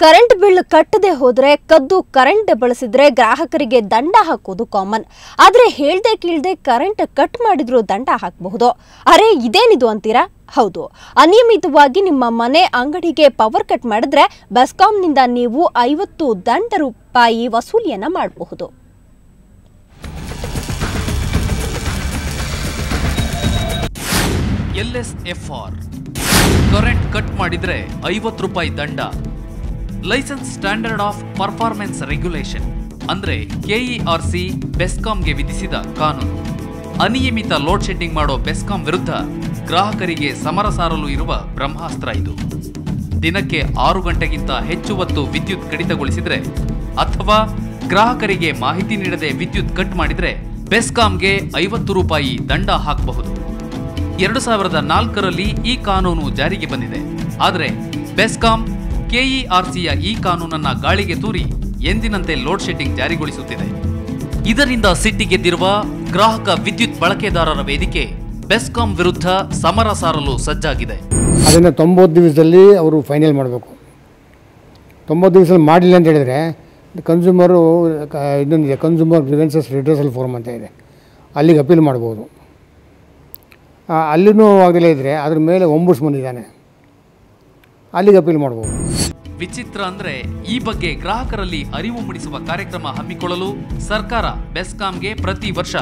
Current bill ಕಟ್ಟದೆ ಹೋದ್ರೆ ಕದ್ದು current ಬಳಸಿದ್ರೆ ಗ್ರಾಹಕರಿಗೆ ದಂಡ ಹಾಕೋದು ಕಾಮನ್. ಆದ್ರೆ ಹೇಳ್ದೆ ಕೇಳ್ದೆ ಕರೆಂಟ್ ಕಟ್ ಮಾಡಿದ್ರು ದಂಡ ಹಾಕಬಹುದು. ಅರೆ ಇದೇನಿದು ಅಂತೀರಾ? ಹೌದು, ಅನಿಯಮಿತವಾಗಿ ನಿಮ್ಮ ಮನೆ ಅಂಗಡಿಗೆ ಪವರ್ ಕಟ್ ಮಾಡಿದ್ರೆ ಬೆಸ್ಕಾಂನಿಂದ ನೀವು 50 ದಂಡ ರೂಪಾಯಿ ವಸೂಲಿಯನ್ನ ಮಾಡಬಹುದು. LSFR ಕರೆಂಟ್ ಕಟ್ ಮಾಡಿದ್ರೆ 50 ರೂಪಾಯಿ ದಂಡ. License standard of performance regulation ಅಂದ್ರೆ KERC ಬೆಸ್ಕಾಂಗೆ ವಿಧಿಸಿದ ಕಾನೂನು. ಅನಿಯಮಿತ ಲೋಡ್ ಶೆಡ್ಡಿಂಗ್ ಮಾಡೋ ಬೆಸ್ಕಾಂ ವಿರುದ್ಧ ಗ್ರಾಹಕರಿಗೆ ಸಮರ ಸಾರಲು ಇರುವ ಬ್ರಹ್ಮಾಸ್ತ್ರ ಇದು. ದಿನಕ್ಕೆ 6 ಗಂಟೆಗಿಂತ ಹೆಚ್ಚು ಹೊತ್ತು ವಿದ್ಯುತ್ ಕಡಿತಗೊಳಿಸಿದ್ರೆ ಅಥವಾ ಗ್ರಾಹಕರಿಗೆ ಮಾಹಿತಿ ನೀಡದೆ ವಿದ್ಯುತ್ ಕಟ್ ಮಾಡಿದ್ರೆ ಬೆಸ್ಕಾಂಗೆ 50 ರೂಪಾಯಿ ದಂಡ ಹಾಕಬಹುದು. 2004ರಲ್ಲಿ ಈ ಕಾನೂನು ಜಾರಿಗೆ ಬಂದಿದೆ. ಆದರೆ ಬೆಸ್ಕಾಂ KERCಯ ಈ ಕಾನೂನನ್ನ ಗಾಳಿಗೆ ತೂರಿ ಎಂದಿನಂತೆ ಲೋಡ್ ಶೆಡ್ಡಿಂಗ್ ಜಾರಿಗೊಳಿಸುತ್ತಿದೆ. ಇದರಿಂದ ಸಿಟ್ಟಿಗೆದ್ದಿರುವ ಗ್ರಾಹಕ ವಿದ್ಯುತ್ ಬಳಕೆದಾರರ ವೇದಿಕೆ ಬೆಸ್ಕಾಂ ವಿರುದ್ಧ ಸಮರ ಸಾರಲು ಸಜ್ಜಾಗಿದೆ. ಅದನ್ನು 90 ದಿವಸದಲ್ಲಿ ಅವರು ಫೈನಲ್ ಮಾಡಬೇಕು. 90 ದಿವಸದಲ್ಲಿ ಮಾಡಲಿಲ್ಲ ಅಂತ ಹೇಳಿದರೆ ಕನ್ಸ್ಯೂಮರು ಇನ್ನೊಂದಿದೆ, ಕನ್ಸ್ಯೂಮರ್ ಗ್ರೀವೆನ್ಸಸ್ ರಿಡ್ರೆಸಲ್ ಫೋರಮ್ ಅಂತ ಇದೆ, ಅಲ್ಲಿಗೆ ಅಪೀಲ್ ಮಾಡ್ಬೋದು. ಅಲ್ಲಿನೂ ಆಗಲೇ ಇದ್ದರೆ ಅದ್ರ ಮೇಲೆ ಒಂಬುಡ್ಸ್ಮನ್ ಇದ್ದಾನೆ, ಅಲ್ಲಿಗೆ ಅಪೀಲ್ ಮಾಡ್ಬೋದು. ವಿಚಿತ್ರ ಅಂದ್ರೆ ಈ ಬಗ್ಗೆ ಗ್ರಾಹಕರಲ್ಲಿ ಅರಿವು ಮೂಡಿಸುವ ಕಾರ್ಯಕ್ರಮ ಹಮ್ಮಿಕೊಳ್ಳಲು ಸರ್ಕಾರ ಬೆಸ್ಕಾಂಗೆ ಪ್ರತಿ ವರ್ಷ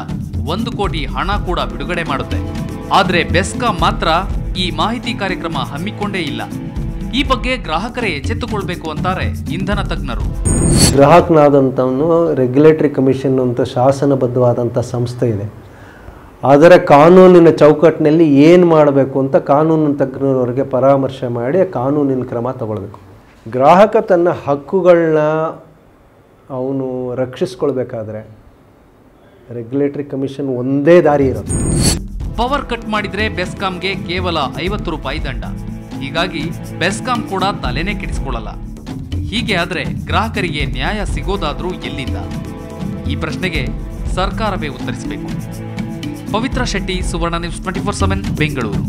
1 ಕೋಟಿ ಹಣ ಕೂಡ ಬಿಡುಗಡೆ ಮಾಡುತ್ತೆ. ಆದ್ರೆ ಬೆಸ್ಕಾಂ ಮಾತ್ರ ಈ ಮಾಹಿತಿ ಕಾರ್ಯಕ್ರಮ ಹಮ್ಮಿಕೊಂಡೇ ಇಲ್ಲ. ಈ ಬಗ್ಗೆ ಗ್ರಾಹಕರೇ ಎಚ್ಚೆತ್ತುಕೊಳ್ಬೇಕು ಅಂತಾರೆ ಇಂಧನ ತಜ್ಞರು. ಗ್ರಾಹಕನಾದಂಥವನು ರೆಗ್ಯುಲೇಟರಿ ಕಮಿಷನ್ ಅಂತ ಶಾಸನಬದ್ಧವಾದಂಥ ಸಂಸ್ಥೆ ಇದೆ. ಅದರ ಕಾನೂನಿನ ಚೌಕಟ್ಟಿನಲ್ಲಿ ಏನು ಮಾಡಬೇಕು ಅಂತ ಕಾನೂನು ತಜ್ಞರವರಿಗೆ ಪರಾಮರ್ಶೆ ಮಾಡಿ ಕಾನೂನಿನ ಕ್ರಮ ತಗೊಳ್ಬೇಕು. ಗ್ರಾಹಕ ತನ್ನ ಹಕ್ಕುಗಳನ್ನ ಅವನು ರಕ್ಷಿಸ್ಕೊಳ್ಬೇಕಾದ್ರೆ ರೆಗ್ಯುಲೇಟರಿ ಕಮಿಷನ್ ಒಂದೇ ದಾರಿ ಇರುತ್ತೆ. ಪವರ್ ಕಟ್ ಮಾಡಿದ್ರೆ ಬೆಸ್ಕಾಂಗೆ ಕೇವಲ 50 ರೂಪಾಯಿ ದಂಡ. ಹೀಗಾಗಿ ಬೆಸ್ಕಾಂ ಕೂಡ ತಲೆನೇ ಕೆಡಿಸಿಕೊಳ್ಳಲ್ಲ. ಹೀಗೆ ಆದ್ರೆ ಗ್ರಾಹಕರಿಗೆ ನ್ಯಾಯ ಸಿಗೋದಾದ್ರೂ ಎಲ್ಲಿಂದ? ಈ ಪ್ರಶ್ನೆಗೆ ಸರ್ಕಾರವೇ ಉತ್ತರಿಸಬೇಕು. ಪವಿತ್ರ ಶೆಟ್ಟಿ, ಸುವರ್ಣ ನ್ಯೂಸ್ 24/7 ಬೆಂಗಳೂರು.